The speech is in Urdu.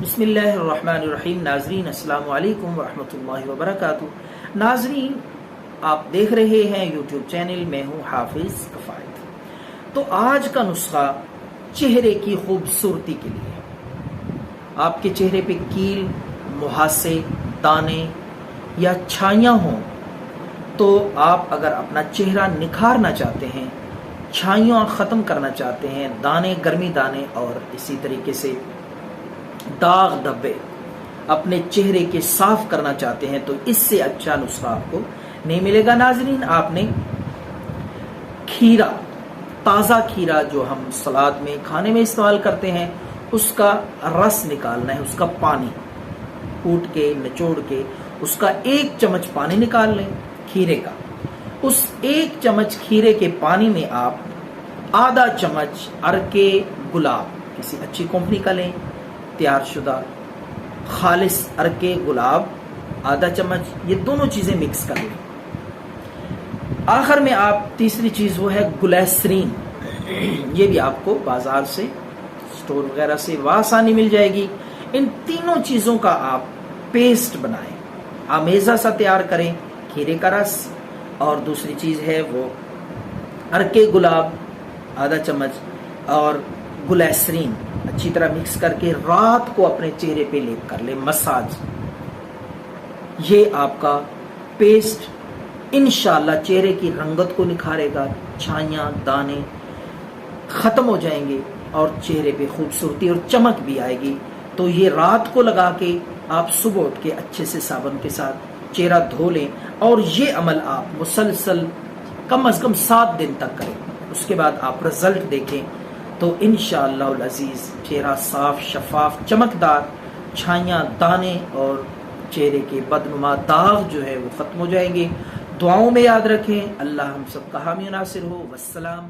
بسم اللہ الرحمن الرحیم۔ ناظرین السلام علیکم ورحمۃ اللہ وبرکاتہ۔ ناظرین، آپ دیکھ رہے ہیں یوٹیوب چینل، میں ہوں حافظ کفایت۔ تو آج کا نسخہ چہرے کی خوبصورتی کے لیے، آپ کے چہرے پہ کیل، مہاسے، دانے یا چھائیاں ہوں تو آپ اگر اپنا چہرہ نکھارنا چاہتے ہیں، چھائیاں ختم کرنا چاہتے ہیں، دانے، گرمی دانے اور اسی طریقے سے داغ دھبے اپنے چہرے کے صاف کرنا چاہتے ہیں تو اس سے اچھا نسخہ آپ کو نہیں ملے گا۔ ناظرین، آپ نے کھیرا، تازہ کھیرا جو ہم سلاد میں کھانے میں استعمال کرتے ہیں، اس کا رس نکالنا ہے، اس کا پانی کوٹ کے نچوڑ کے اس کا 1 چمچ پانی نکال لیں کھیرے کا۔ اس 1 چمچ کھیرے کے پانی میں آپ آدھا چمچ ارکے گلاب، کسی اچھی کمپنی کا لیں، تیار شدہ خالص ارکے گلاب آدھا چمچ، یہ دونوں چیزیں مکس کر لیں۔ آخر میں آپ تیسری چیز وہ ہے گلیسرین، یہ بھی آپ کو بازار سے، اسٹور وغیرہ سے بآسانی مل جائے گی۔ ان تینوں چیزوں کا آپ پیسٹ بنائیں، آمیزہ سا تیار کریں، کھیرے کا رس اور دوسری چیز ہے وہ ارکے گلاب آدھا چمچ اور گلیسرین، اچھی طرح مکس کر کے رات کو اپنے چہرے پہ لیپ کر لیں، مساج۔ یہ آپ کا پیسٹ انشاءاللہ چہرے کی رنگت کو نکھارے گا، چھائیاں، دانے ختم ہو جائیں گے اور چہرے پہ خوبصورتی اور چمک بھی آئے گی۔ تو یہ رات کو لگا کے آپ صبح اٹھ کے اچھے سے صابن کے ساتھ چہرہ دھو لیں اور یہ عمل آپ مسلسل کم از کم 7 دن تک کریں۔ اس کے بعد آپ رزلٹ دیکھیں تو انشاءاللہ العزیز چہرہ صاف، شفاف، چمکدار، چھائیاں، دانے اور چہرے کے بدنما داغ جو ہے وہ ختم ہو جائیں گے۔ دعاؤں میں یاد رکھیں۔ اللہ ہم سب کا حامی و ناصر ہو۔ والسلام۔